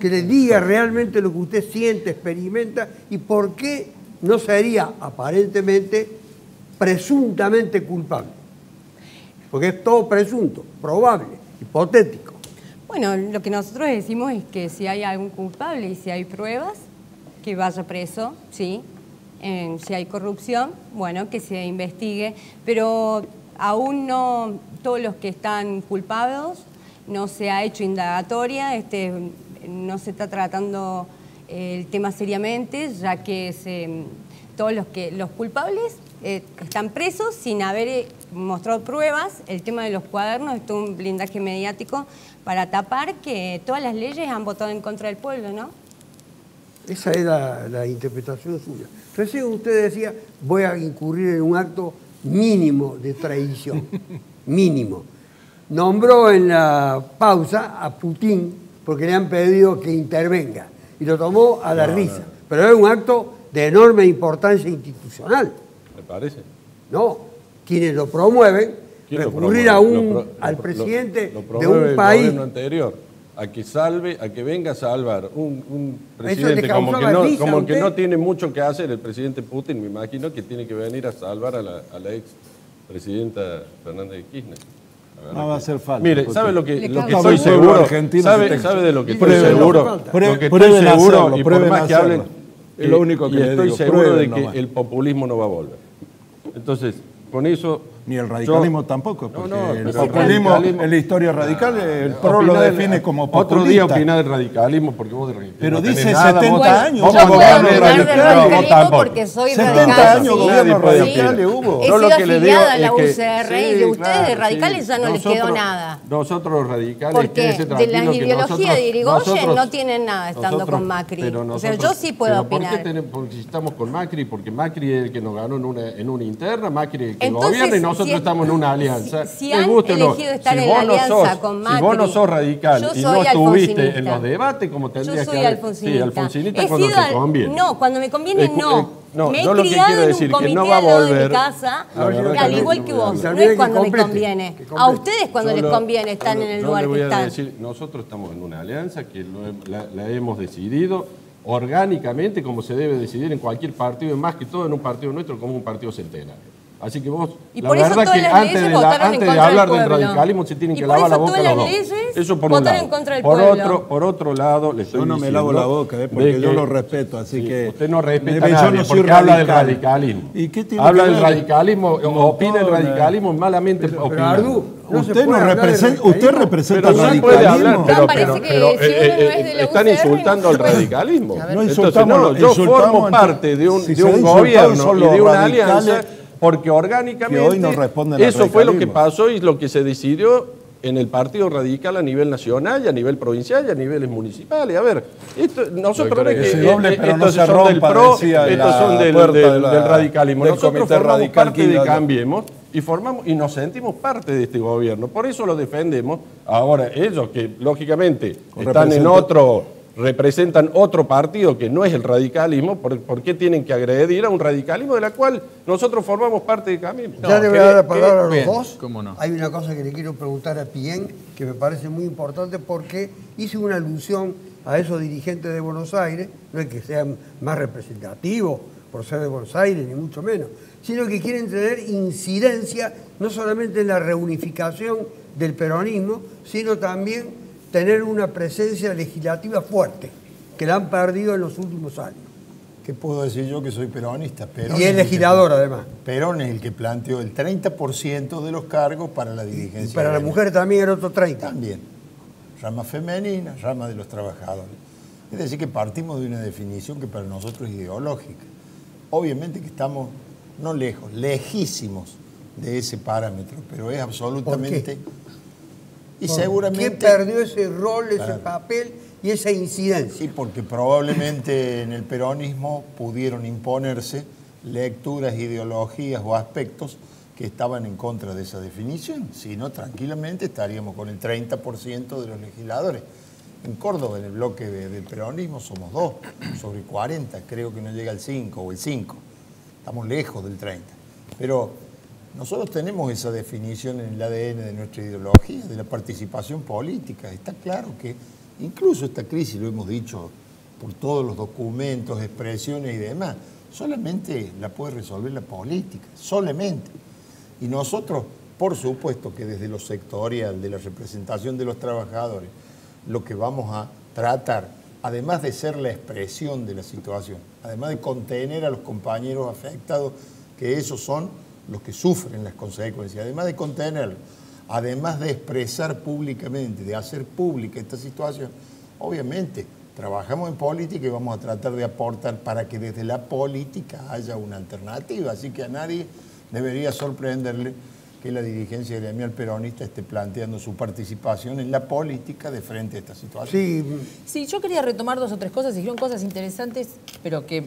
Que le diga realmente lo que usted siente, experimenta y por qué no sería aparentemente, presuntamente culpable. Porque es todo presunto, probable, hipotético. Bueno, lo que nosotros decimos es que si hay algún culpable y si hay pruebas, que vaya preso, sí. Si hay corrupción, bueno, que se investigue, pero aún no todos los que están culpados, no se ha hecho indagatoria, no se está tratando el tema seriamente, ya que todos los culpables están presos sin haber mostrado pruebas. El tema de los cuadernos es todo un blindaje mediático para tapar que todas las leyes han votado en contra del pueblo, ¿no? Esa es la interpretación suya. Recién usted decía, voy a incurrir en un acto mínimo de traición. Mínimo. Nombró en la pausa a Putin porque le han pedido que intervenga. Y lo tomó a la risa. Pero es un acto de enorme importancia institucional. ¿Me parece? No. Quienes lo promueven, recurrir al presidente de un país. El gobierno anterior. A que venga a salvar un presidente como que no tiene mucho que hacer, el presidente Putin, me imagino que tiene que venir a salvar a la ex presidenta Fernández de Kirchner. No va a hacer falta. Mire, ¿sabe lo que estoy seguro? ¿Sabe de lo que estoy seguro? Lo que estoy seguro, y por más que hablen, es lo único que estoy seguro de que el populismo no va a volver. Entonces, con eso... Ni el radicalismo tampoco, porque el pero populismo radicalismo- en la historia radical, el PRO lo Opina del- define como Otro día populista. opina del radicalismo, porque vos de radicalismo Pero no tenés dice nada, 70 vos- años. vos Yo Yo como puedo gobierno opinar del radical, vos radicalismo tampoco. porque soy 70 radical. años sí. gobierno Nadie puede radical opinar. hubo. He Yo lo sido que le digo afiliada a la es que- UCR y de ustedes de radicales ya no les quedó Nosotros- nada. Nosotros los radicales, Porque quédense de la tranquilos que ideología de Irigoyen nosotros- no tienen nada estando nosotros- con Macri. pero O sea, nosotros- yo sí puedo pero ¿por qué opinar. porque si estamos con Macri? Porque Macri es el que nos ganó en una interna, Macri es el que Entonces, gobierna y nosotros si- estamos en una alianza. si Les han guste o no. elegido estar Si en vos la no alianza sos- con Si vos Macri, no sos radical yo y soy no estuviste alfonsinista. en los debates como tendrías Yo que soy haber... alfonsinista. Sí, alfonsinista He cuando sido te conviene. No, cuando me conviene no. Me he yo lo que criado quiero en decir un que comité no va a al lado de volver. mi casa, La verdad al que igual no que va a vos. volver. No También es que cuando me complete, conviene. que A complete. ustedes cuando les conviene están en el Yo lugar le voy que a están. decir, nosotros estamos en una alianza que la hemos decidido orgánicamente, como se debe decidir en cualquier partido, y más que todo en un partido nuestro como un partido centenario. Así que vos, Y la por eso verdad todas que las antes leyes de, votaron en antes de contra del hablar del pueblo. radicalismo se tienen Y que por lavar la eso boca todas los las dos. leyes Eso por un votaron lado. en contra del por pueblo. por otro lado, le estoy Yo no me lavo diciendo la boca, de porque yo que- lo respeto, así Sí, que... usted no respeta a Yo nadie, no soy porque habla del radical. radicalismo. ¿Y qué tiene Habla que del ver? radicalismo, opina el Montón, radicalismo, malamente Pero opina. Ardu, no se Usted, puede hablar de usted radicalismo. representa Pero el sí puede hablar, radicalismo. pero, No, parece que si uno no es de la están UCR, insultando al no puede. radicalismo. No Entonces, insultamos, no, yo insultamos formo ante- parte de un, si de se un insultado gobierno son y los de una radicales alianza, porque orgánicamente que hoy no responden al eso fue lo que radicalismo. pasó y lo que se decidió en el Partido Radical a nivel nacional y a nivel provincial y a niveles municipales. A ver, nosotros no es que Ese doble, pero no estos se son del rompa, PRO, decía estos la son del puerta de del la- radicalismo. del Nosotros comité formamos radical parte que de iba yo. Cambiemos y formamos y nos sentimos parte de este gobierno. Por eso lo defendemos. Ahora, ellos que lógicamente están en representan otro partido que no es el radicalismo, ¿por qué tienen que agredir a un radicalismo de la cual nosotros formamos parte de Cambiemos? Ya le voy a dar la palabra a los bien, dos. cómo no. Hay una cosa que le quiero preguntar a Pillén, que me parece muy importante porque hice una alusión a esos dirigentes de Buenos Aires, no es que sean más representativos por ser de Buenos Aires, ni mucho menos, sino que quieren tener incidencia no solamente en la reunificación del peronismo, sino también tener una presencia legislativa fuerte, que la han perdido en los últimos años. ¿Qué puedo decir yo que soy peronista? Perón Y es el que- legislador, además. Perón es el que planteó el 30% de los cargos para la dirigencia. Y para la gremial. mujer también el otro 30. También. Rama femenina, rama de los trabajadores. Es decir, que partimos de una definición que para nosotros es ideológica. Obviamente que estamos no lejos, lejísimos de ese parámetro, pero es absolutamente... Y seguramente... ¿Quién perdió ese rol, ese Claro. papel y esa incidencia? Sí, porque probablemente en el peronismo pudieron imponerse lecturas, ideologías o aspectos que estaban en contra de esa definición. Si no, tranquilamente estaríamos con el 30% de los legisladores. En Córdoba, en el bloque del peronismo, somos 2 sobre 40, creo que no llega al 5 o el 5. Estamos lejos del 30. Pero nosotros tenemos esa definición en el ADN de nuestra ideología, de la participación política. Está claro que incluso esta crisis, lo hemos dicho por todos los documentos, expresiones y demás, solamente la puede resolver la política, solamente. Y nosotros, por supuesto que desde lo sectorial, de la representación de los trabajadores, lo que vamos a tratar, además de ser la expresión de la situación, además de contener a los compañeros afectados, que esos son los que sufren las consecuencias, además de contenerlos, además de expresar públicamente, de hacer pública esta situación, obviamente trabajamos en política y vamos a tratar de aportar para que desde la política haya una alternativa. Así que a nadie debería sorprenderle que la dirigencia gremial peronista esté planteando su participación en la política de frente a esta situación. Sí, Sí, yo quería retomar 2 o 3 cosas, dijeron cosas interesantes, pero que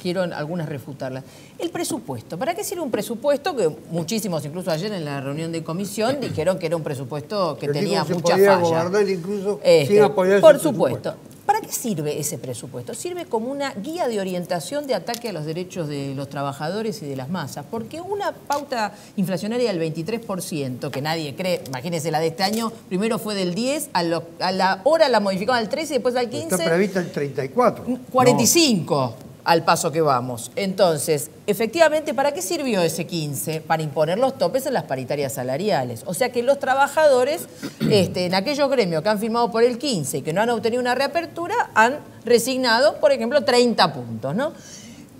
quiero algunas refutarlas. El presupuesto. ¿Para qué sirve un presupuesto? Que muchísimos, incluso ayer en la reunión de comisión, dijeron que era un presupuesto que pero tenía digo, se mucha podía falla. gobernar incluso sin apoyar ese Por presupuesto. supuesto. ¿Para qué sirve ese presupuesto? Sirve como una guía de orientación de ataque a los derechos de los trabajadores y de las masas, porque una pauta inflacionaria del 23%, que nadie cree, imagínense la de este año, primero fue del 10, a la hora la modificaron al 13 y después al 15. Está prevista el 34. 45 al paso que vamos. Entonces, efectivamente, ¿para qué sirvió ese 15? Para imponer los topes en las paritarias salariales. O sea que los trabajadores, en aquellos gremios que han firmado por el 15 y que no han obtenido una reapertura, han resignado, por ejemplo, 30 puntos, ¿no?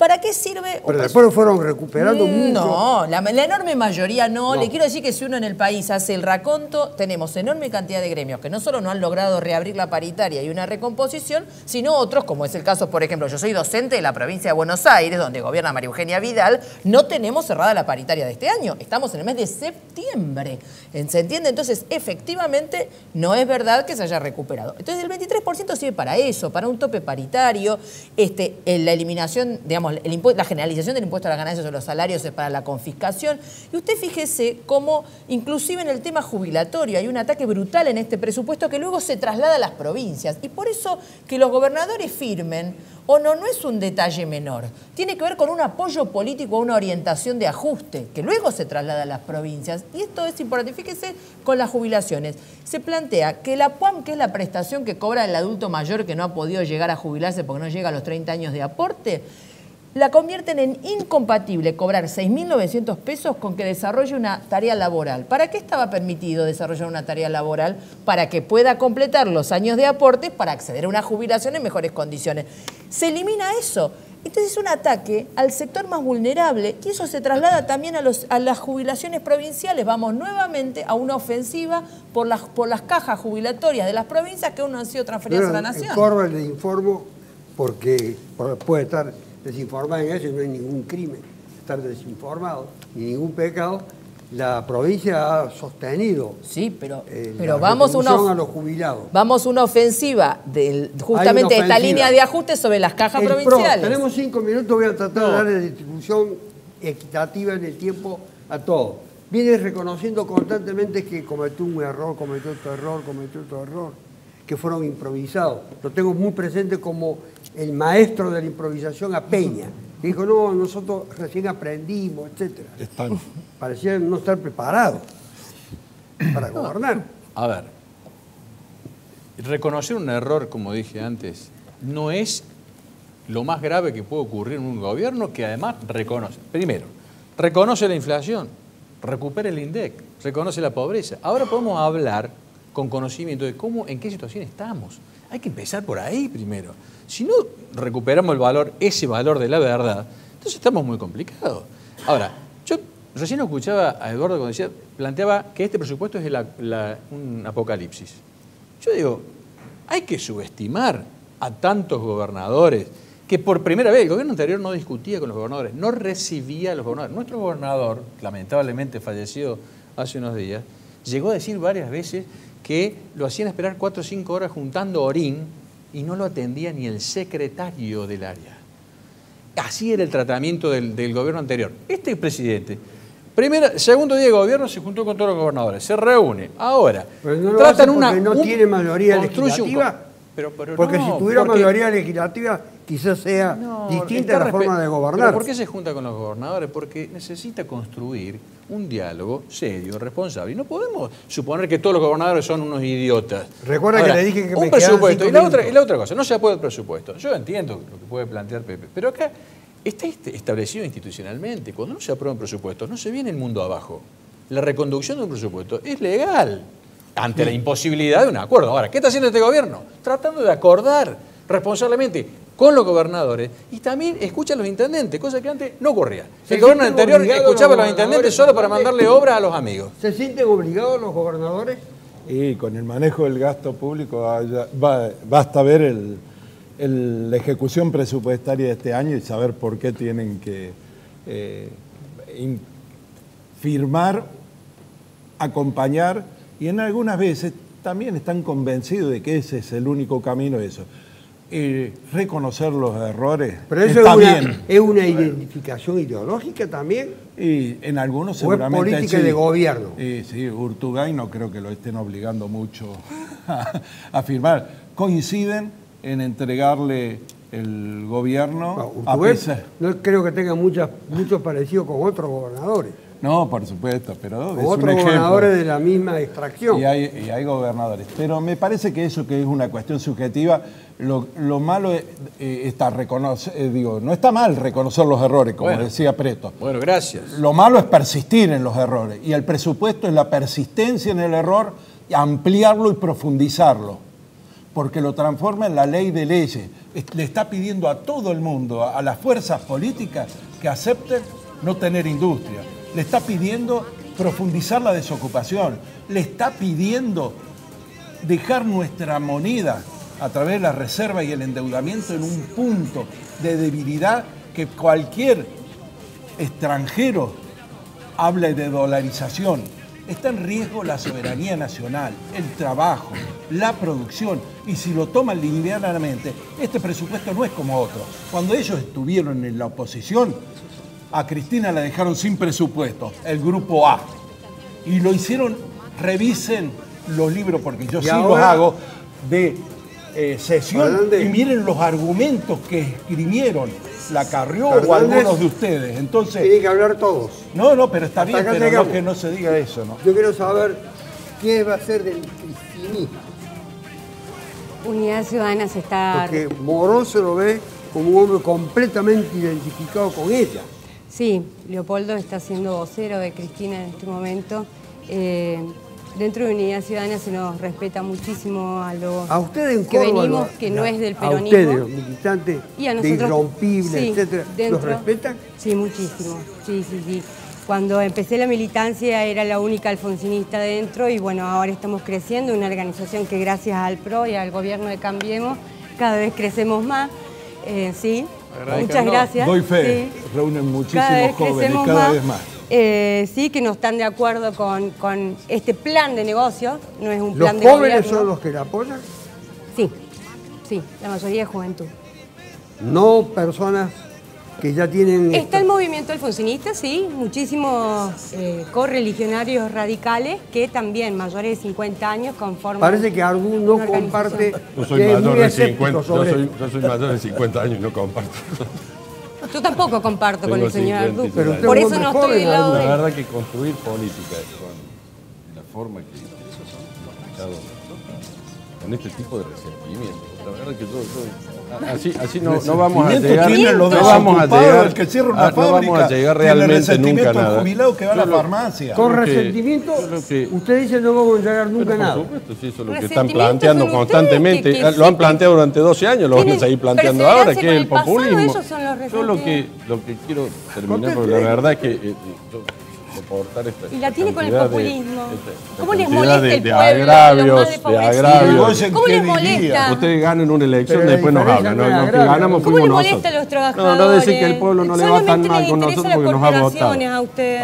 ¿Para qué sirve? Pero después lo fueron recuperando mucho. No, la enorme mayoría no. No. Le quiero decir que si uno en el país hace el raconto, tenemos enorme cantidad de gremios que no solo no han logrado reabrir la paritaria y una recomposición, sino otros, como es el caso, por ejemplo, yo soy docente de la provincia de Buenos Aires, donde gobierna María Eugenia Vidal, no tenemos cerrada la paritaria de este año. Estamos en el mes de septiembre. ¿Se entiende? Entonces, efectivamente, no es verdad que se haya recuperado. Entonces, el 23% sirve para eso, para un tope paritario, la eliminación, digamos, la generalización del impuesto a las ganancias sobre los salarios es para la confiscación. Y usted fíjese cómo, inclusive en el tema jubilatorio, hay un ataque brutal en este presupuesto que luego se traslada a las provincias. Y por eso que los gobernadores firmen, o no es un detalle menor. Tiene que ver con un apoyo político, una orientación de ajuste, que luego se traslada a las provincias. Y esto es importante. Fíjese con las jubilaciones. Se plantea que la PUAM, que es la prestación que cobra el adulto mayor que no ha podido llegar a jubilarse porque no llega a los 30 años de aporte, la convierten en incompatible cobrar 6.900 pesos con que desarrolle una tarea laboral. ¿Para qué estaba permitido desarrollar una tarea laboral? Para que pueda completar los años de aportes para acceder a una jubilación en mejores condiciones. Se elimina eso. Entonces es un ataque al sector más vulnerable y eso se traslada también a las jubilaciones provinciales. Vamos nuevamente a una ofensiva por las cajas jubilatorias de las provincias que aún no han sido transferidas a la nación. En Córdoba le informo porque puede estar desinformado en eso y no hay ningún crimen estar desinformado ni ningún pecado. La provincia ha sostenido pero vamos a los jubilados. Vamos a una ofensiva justamente esta línea de ajuste sobre las cajas provinciales. Tenemos 5 minutos, voy a tratar de darle distribución equitativa en el tiempo a todos. Viene reconociendo constantemente que cometió un error, cometió otro error, que fueron improvisados. Lo tengo muy presente como el maestro de la improvisación a Peña. Dijo, no, nosotros recién aprendimos, etc. Parecía no estar preparado para gobernar. A ver, reconocer un error, como dije antes, no es lo más grave que puede ocurrir en un gobierno que además reconoce. Primero, reconoce la inflación, recupera el INDEC, reconoce la pobreza. Ahora podemos hablar con conocimiento de en qué situación estamos. Hay que empezar por ahí primero. Si no recuperamos ese valor de la verdad, entonces estamos muy complicados. Ahora, yo recién escuchaba a Eduardo cuando planteaba que este presupuesto es un apocalipsis. Yo digo, hay que subestimar a tantos gobernadores que por primera vez el gobierno anterior no discutía con los gobernadores, no recibía a los gobernadores. Nuestro gobernador, lamentablemente fallecido hace unos días, llegó a decir varias veces que lo hacían esperar 4 o 5 horas juntando orín y no lo atendía ni el secretario del área. Así era el tratamiento del gobierno anterior. Este presidente, segundo día de gobierno, se juntó con todos los gobernadores, se reúne. Ahora, pero no lo hace porque no tiene mayoría legislativa. Porque si tuviera mayoría legislativa, quizás sea distinta la forma de gobernar. ¿Pero por qué se junta con los gobernadores? Porque necesita construir un diálogo serio, responsable. Y no podemos suponer que todos los gobernadores son unos idiotas. Recuerda que le dije que un me presupuesto. Y la otra cosa, no se aprueba el presupuesto. Yo entiendo lo que puede plantear Pepe, pero acá está establecido institucionalmente. Cuando no se aprueba un presupuesto, no se viene el mundo abajo. La reconducción de un presupuesto es legal ante la imposibilidad de un acuerdo. Ahora, ¿qué está haciendo este gobierno? Tratando de acordar responsablemente con los gobernadores y también escucha a los intendentes, cosa que antes no ocurría. El gobierno anterior escuchaba a los intendentes solo para mandarle obras a los amigos. ¿Se sienten obligados los gobernadores? Y con el manejo del gasto público basta ver la ejecución presupuestaria de este año y saber por qué tienen que firmar, acompañar, y en algunas veces también están convencidos de que ese es el único camino de eso. Reconocer los errores. Pero eso es una identificación ideológica también. Y en algunos seguramente. ¿O es política de gobierno? Sí, Urtubey no creo que lo estén obligando mucho a firmar. Coinciden en entregarle el gobierno a pesar. No creo que tenga muchos parecidos con otros gobernadores. No, por supuesto, pero con otros gobernadores de la misma extracción. Y hay gobernadores. Pero me parece que eso que es una cuestión subjetiva, lo malo está no está mal reconocer los errores, como decía Preto. Bueno, gracias. Lo malo es persistir en los errores. Y el presupuesto es la persistencia en el error, ampliarlo y profundizarlo. porque lo transforma en la ley de leyes. Le está pidiendo a todo el mundo, a las fuerzas políticas, que acepten no tener industria. Le está pidiendo profundizar la desocupación. Le está pidiendo dejar nuestra moneda a través de la reserva y el endeudamiento en un punto de debilidad que cualquier extranjero hable de dolarización. Está en riesgo la soberanía nacional, el trabajo, la producción. Y si lo toman linealmente, este presupuesto no es como otro. Cuando ellos estuvieron en la oposición, a Cristina la dejaron sin presupuesto, el grupo A. Y lo hicieron, revisen los libros, porque yo sí los hago, de sesión. Y miren los argumentos que escribieron la Carrió o algunos de ustedes. Entonces, tienen que hablar todos. No, pero está bien, pero no que no se diga eso, ¿no? Yo quiero saber qué va a ser del cristinismo. Unidad Ciudadana se está... Porque Morón se lo ve como un hombre completamente identificado con ella. Sí, Leopoldo está siendo vocero de Cristina en este momento. Dentro de Unidad Ciudadana se nos respeta muchísimo a los a ustedes en que Córdoba, venimos, que no es del peronismo. A ustedes, los militantes y a nosotros, de Irrompible, sí, etcétera, ¿los respetan? Sí, muchísimo. Sí. Cuando empecé la militancia era la única alfonsinista dentro y bueno, ahora estamos creciendo, una organización que gracias al PRO y al gobierno de Cambiemos cada vez crecemos más. Sí, muchas gracias. Doy fe, sí. Reúnen muchísimos jóvenes, cada vez más. Sí, que no están de acuerdo con este plan de negocio, no es un plan de gobierno. ¿Los jóvenes son los que la apoyan? Sí, la mayoría es juventud. No personas que ya tienen... Está el movimiento alfonsinista, sí, muchísimos correligionarios radicales que también, mayores de 50 años, conforman... Parece que algún no comparte... Yo soy mayor de 50, yo soy mayor de 50 años y no comparto. Yo tampoco comparto con el señor Ardú, pero por eso no estoy del lado de él. La verdad que construir política con la forma que se ha aplicado con este tipo de resentimiento, la verdad que así no vamos a llegar, no vamos a llegar realmente nunca a nada. El jubilado que va a la farmacia. Con resentimiento, usted dice no vamos a llegar nunca a nada. Por supuesto, sí, eso es lo que están planteando constantemente. Lo han planteado durante 12 años, lo van a seguir planteando ahora, que es el populismo. Yo lo que quiero terminar, porque la verdad es que soportar esta y la tiene con el populismo. ¿Cómo les molesta el de pueblo? agravios. ¿Cómo les molesta? Ustedes ganan una elección, después nos hablan. Los que ganamos fuimos nosotros. ¿Cómo les molesta a los trabajadores? No decir que el pueblo no le va tan mal con nosotros porque nos ha votado. A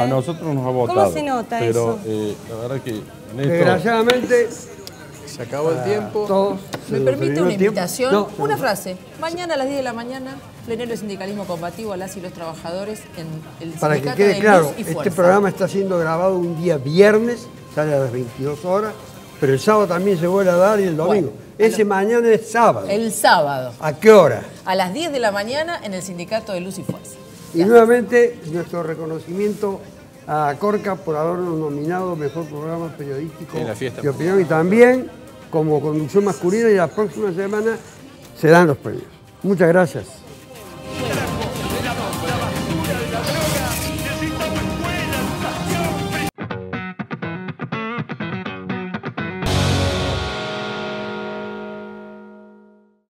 nosotros nos ha votado. ¿Cómo se nota eso? Pero la verdad que en esto... Desgraciadamente... Se acabó el tiempo. Todos ¿Me permite una invitación? No. Una frase. Mañana a las 10 de la mañana, plenario de sindicalismo combativo a las y los trabajadores en el Para que sindicato quede de claro, Luz y Fuerza. este programa está siendo grabado un día viernes, sale a las 22 horas, pero el sábado también se vuelve a dar y el domingo. Ese mañana es sábado. El sábado. ¿A qué hora? A las 10 de la mañana en el sindicato de Luz y Fuerza. Y nuevamente nuestro reconocimiento a Corca por habernos nominado Mejor Programa Periodístico En la fiesta. de Opinión y también como conducción masculina y la próxima semana se dan los premios. Muchas gracias.